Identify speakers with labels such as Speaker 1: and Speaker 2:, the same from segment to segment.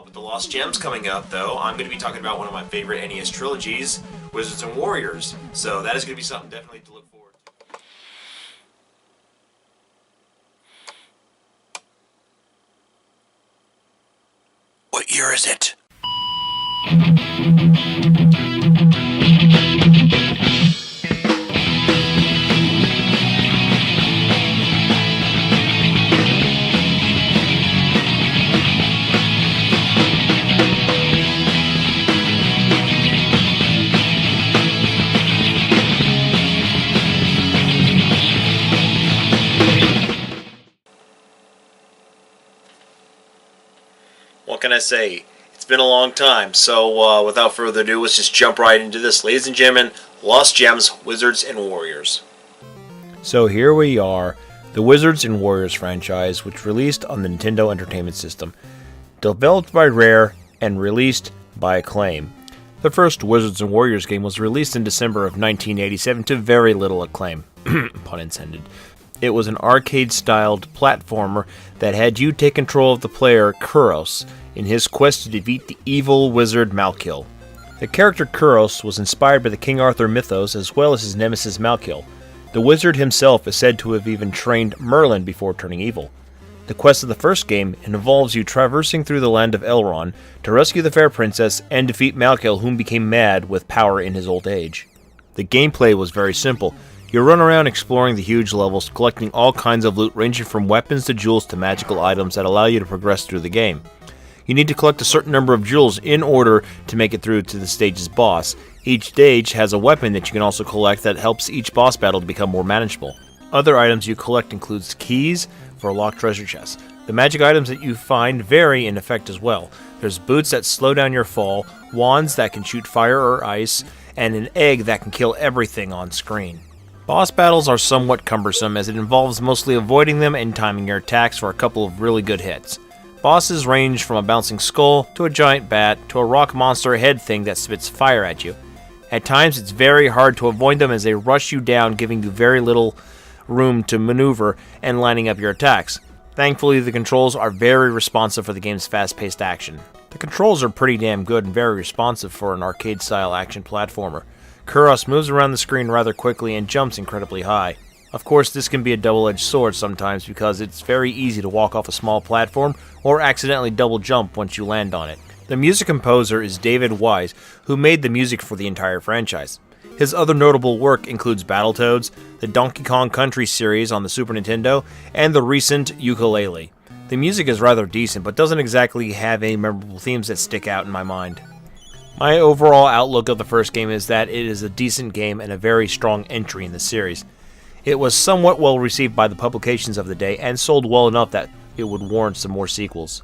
Speaker 1: With the Lost Gems coming up, though, I'm going to be talking about one of my favorite NES trilogies, Wizards and Warriors. So that is going to be something definitely to look forward to.
Speaker 2: What year is it?
Speaker 1: What can I say? It's been a long time, so without further ado, let's just jump right into this. Ladies and gentlemen, Lost Gems, Wizards and Warriors. So here we are, the Wizards and Warriors franchise, which released on the Nintendo Entertainment System, developed by Rare and released by Acclaim. The first Wizards and Warriors game was released in December of 1987 to very little acclaim, pun intended. It was an arcade-styled platformer that had you take control of the player Kuros in his quest to defeat the evil wizard Malkil. The character Kuros was inspired by the King Arthur mythos as well as his nemesis Malkil. The wizard himself is said to have even trained Merlin before turning evil. The quest of the first game involves you traversing through the land of Elrond to rescue the fair princess and defeat Malkil, whom became mad with power in his old age. The gameplay was very simple. You run around exploring the huge levels, collecting all kinds of loot ranging from weapons to jewels to magical items that allow you to progress through the game. You need to collect a certain number of jewels in order to make it through to the stage's boss. Each stage has a weapon that you can also collect that helps each boss battle to become more manageable. Other items you collect includes keys for locked treasure chests. The magic items that you find vary in effect as well. There's boots that slow down your fall, wands that can shoot fire or ice, and an egg that can kill everything on screen. Boss battles are somewhat cumbersome as it involves mostly avoiding them and timing your attacks for a couple of really good hits. Bosses range from a bouncing skull, to a giant bat, to a rock monster head thing that spits fire at you. At times it's very hard to avoid them as they rush you down, giving you very little room to maneuver and lining up your attacks. Thankfully, the controls are very responsive for the game's fast-paced action. The controls are pretty damn good and very responsive for an arcade-style action platformer. Kuros moves around the screen rather quickly and jumps incredibly high. Of course, this can be a double-edged sword sometimes because it's very easy to walk off a small platform or accidentally double jump once you land on it. The music composer is David Wise, who made the music for the entire franchise. His other notable work includes Battletoads, the Donkey Kong Country series on the Super Nintendo, and the recent Ukulele. The music is rather decent, but doesn't exactly have any memorable themes that stick out in my mind. My overall outlook of the first game is that it is a decent game and a very strong entry in the series. It was somewhat well received by the publications of the day and sold well enough that it would warrant some more sequels.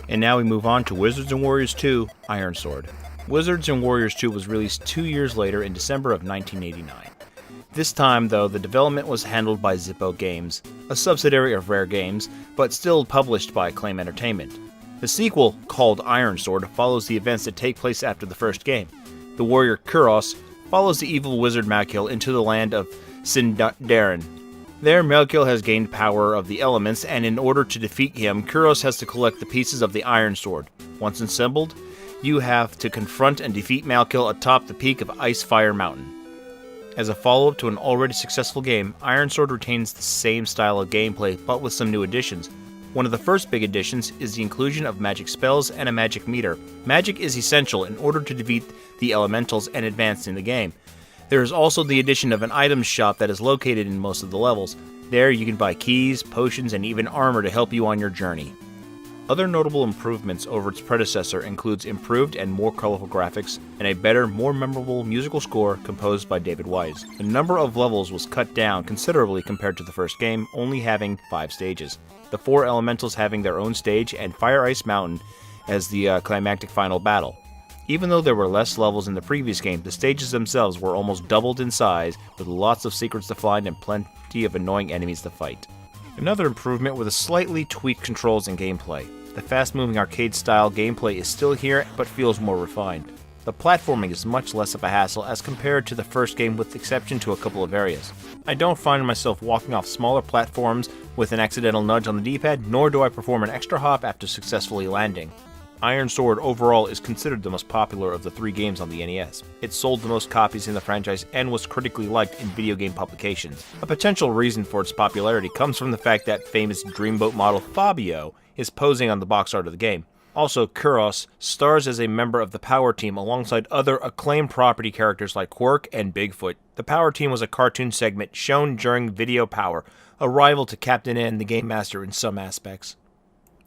Speaker 1: And now we move on to Wizards and Warriors 2, Iron Sword. Wizards and Warriors 2 was released 2 years later in December of 1989. This time, though, the development was handled by Zippo Games, a subsidiary of Rare Games, but still published by Acclaim Entertainment. The sequel, called Iron Sword, follows the events that take place after the first game. The warrior Kuros follows the evil wizard Malkil into the land of Sindarin. There, Malkil has gained power of the elements, and in order to defeat him, Kuros has to collect the pieces of the Iron Sword. Once assembled, you have to confront and defeat Malkil atop the peak of Icefire Mountain. As a follow-up to an already successful game, Iron Sword retains the same style of gameplay, but with some new additions. One of the first big additions is the inclusion of magic spells and a magic meter. Magic is essential in order to defeat the elementals and advance in the game. There is also the addition of an items shop that is located in most of the levels. There you can buy keys, potions, and even armor to help you on your journey. Other notable improvements over its predecessor includes improved and more colorful graphics, and a better, more memorable musical score composed by David Wise. The number of levels was cut down considerably compared to the first game, only having 5 stages. The 4 elementals having their own stage, and Fire Ice Mountain as the climactic final battle. Even though there were less levels in the previous game, the stages themselves were almost doubled in size, with lots of secrets to find and plenty of annoying enemies to fight. Another improvement were the slightly tweaked controls and gameplay. The fast-moving arcade-style gameplay is still here, but feels more refined. The platforming is much less of a hassle as compared to the first game with exception to a couple of areas. I don't find myself walking off smaller platforms with an accidental nudge on the D-pad, nor do I perform an extra hop after successfully landing. Iron Sword overall is considered the most popular of the 3 games on the NES. It sold the most copies in the franchise and was critically liked in video game publications. A potential reason for its popularity comes from the fact that famous Dreamboat model Fabio is posing on the box art of the game. Also, Kuros stars as a member of the Power Team alongside other acclaimed property characters like Quirk and Bigfoot. The Power Team was a cartoon segment shown during Video Power, a rival to Captain N, the Game Master in some aspects.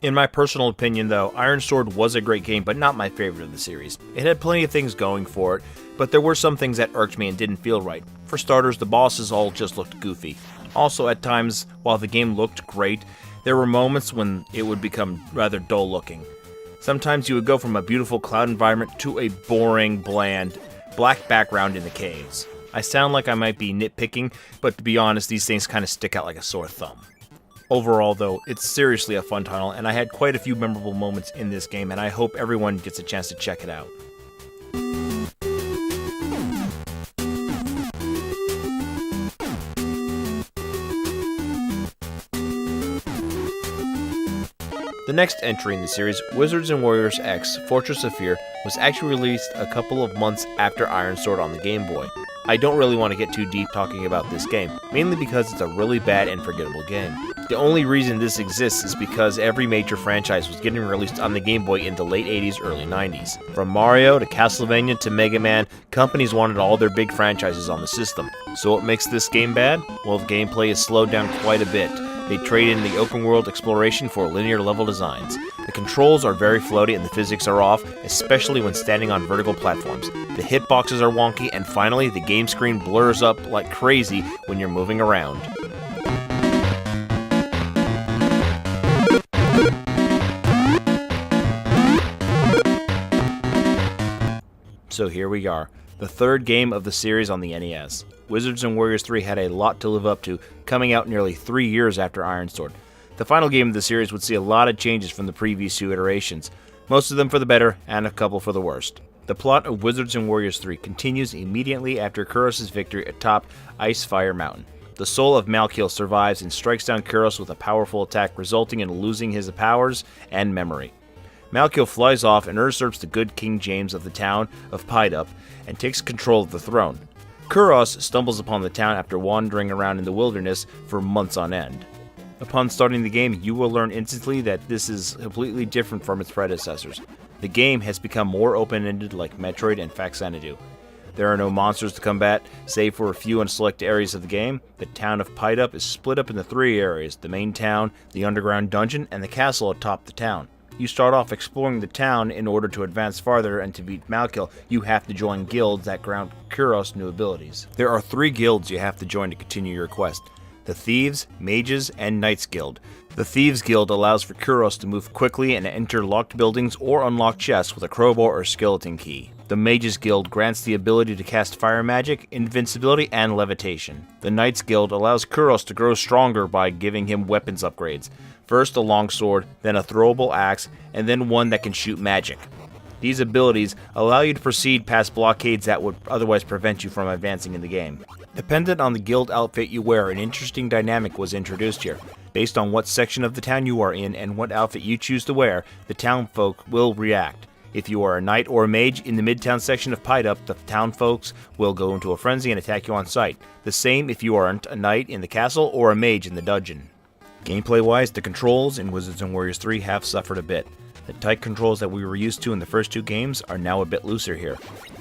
Speaker 1: In my personal opinion, though, Iron Sword was a great game, but not my favorite of the series. It had plenty of things going for it, but there were some things that irked me and didn't feel right. For starters, the bosses all just looked goofy. Also, at times, while the game looked great, there were moments when it would become rather dull looking. Sometimes you would go from a beautiful cloud environment to a boring, bland, black background in the caves. I sound like I might be nitpicking, but to be honest, these things kind of stick out like a sore thumb. Overall, though, it's seriously a fun title, and I had quite a few memorable moments in this game, and I hope everyone gets a chance to check it out. The next entry in the series, Wizards & Warriors X Fortress of Fear, was actually released a couple of months after Iron Sword on the Game Boy. I don't really want to get too deep talking about this game, mainly because it's a really bad and forgettable game. The only reason this exists is because every major franchise was getting released on the Game Boy in the late 80s, early 90s. From Mario to Castlevania to Mega Man, companies wanted all their big franchises on the system. So what makes this game bad? Well, the gameplay is slowed down quite a bit. They trade in the open world exploration for linear level designs. The controls are very floaty and the physics are off, especially when standing on vertical platforms. The hitboxes are wonky, and finally, the game screen blurs up like crazy when you're moving around. So here we are, the third game of the series on the NES. Wizards & Warriors 3 had a lot to live up to, coming out nearly 3 years after Iron Sword. The final game of the series would see a lot of changes from the previous 2 iterations, most of them for the better and a couple for the worst. The plot of Wizards & Warriors 3 continues immediately after Kuros' victory atop Ice Fire Mountain. The soul of Malkiel survives and strikes down Kuros with a powerful attack, resulting in losing his powers and memory. Malkiel flies off and usurps the good King James of the town of Pidup and takes control of the throne. Kuros stumbles upon the town after wandering around in the wilderness for months on end. Upon starting the game, you will learn instantly that this is completely different from its predecessors. The game has become more open-ended like Metroid and Faxanadu. There are no monsters to combat, save for a few in select areas of the game. The town of Pidup is split up into 3 areas: the main town, the underground dungeon, and the castle atop the town. You start off exploring the town. In order to advance farther and to beat Malkiel, you have to join guilds that grant Kuros new abilities. There are 3 guilds you have to join to continue your quest: the Thieves, Mages, and Knights Guild. The Thieves Guild allows for Kuros to move quickly and enter locked buildings or unlock chests with a crowbar or skeleton key. The Mages Guild grants the ability to cast fire magic, invincibility, and levitation. The Knights Guild allows Kuros to grow stronger by giving him weapons upgrades. First a longsword, then a throwable axe, and then one that can shoot magic. These abilities allow you to proceed past blockades that would otherwise prevent you from advancing in the game. Dependent on the guild outfit you wear, an interesting dynamic was introduced here. Based on what section of the town you are in and what outfit you choose to wear, the townfolk will react. If you are a knight or a mage in the midtown section of Pidup, the townfolks will go into a frenzy and attack you on sight. The same if you aren't a knight in the castle or a mage in the dungeon. Gameplay-wise, the controls in Wizards & Warriors 3 have suffered a bit. The tight controls that we were used to in the first 2 games are now a bit looser here.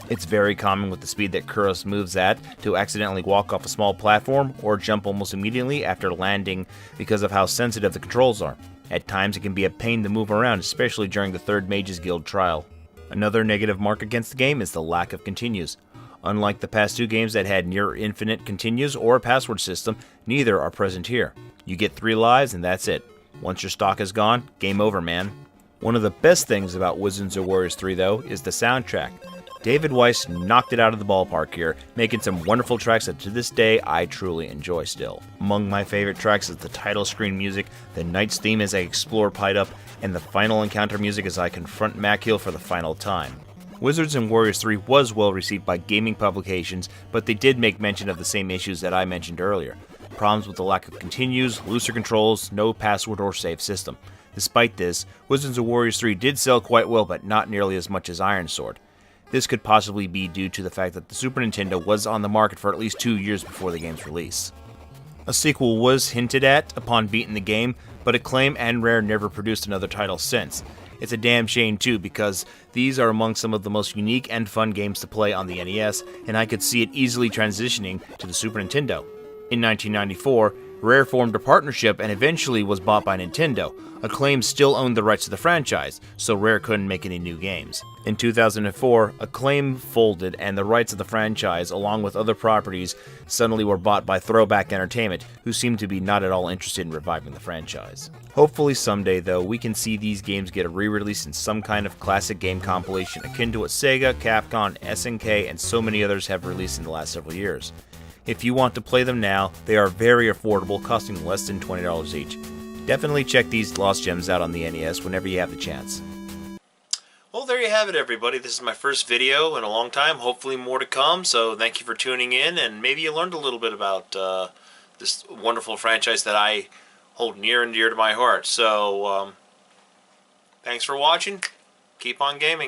Speaker 1: It's very common with the speed that Kuros moves at to accidentally walk off a small platform or jump almost immediately after landing because of how sensitive the controls are. At times it can be a pain to move around, especially during the 3rd Mages Guild trial. Another negative mark against the game is the lack of continues. Unlike the past 2 games that had near infinite continues or a password system, neither are present here. You get 3 lives and that's it. Once your stock is gone, game over, man. One of the best things about Wizards & Warriors 3 though is the soundtrack. David Weiss knocked it out of the ballpark here, making some wonderful tracks that to this day I truly enjoy still. Among my favorite tracks is the title screen music, the Knight's theme as I explore Pidup, and the final encounter music as I confront Malkiel for the final time. Wizards and Warriors 3 was well received by gaming publications, but they did make mention of the same issues that I mentioned earlier. Problems with the lack of continues, looser controls, no password or save system. Despite this, Wizards and Warriors 3 did sell quite well, but not nearly as much as Iron Sword. This could possibly be due to the fact that the Super Nintendo was on the market for at least 2 years before the game's release. A sequel was hinted at upon beating the game, but Acclaim and Rare never produced another title since. It's a damn shame too, because these are among some of the most unique and fun games to play on the NES, and I could see it easily transitioning to the Super Nintendo. In 1994, Rare formed a partnership and eventually was bought by Nintendo. Acclaim still owned the rights to the franchise, so Rare couldn't make any new games. In 2004, Acclaim folded and the rights of the franchise, along with other properties, suddenly were bought by Throwback Entertainment, who seemed to be not at all interested in reviving the franchise. Hopefully someday, though, we can see these games get a re-release in some kind of classic game compilation akin to what Sega, Capcom, SNK, and so many others have released in the last several years. If you want to play them now, they are very affordable, costing less than $20 each. Definitely check these Lost Gems out on the NES whenever you have the chance. Well, there you have it, everybody. This is my first video in a long time. Hopefully more to come, so thank you for tuning in, and maybe you learned a little bit about this wonderful franchise that I hold near and dear to my heart. So, thanks for watching. Keep on gaming.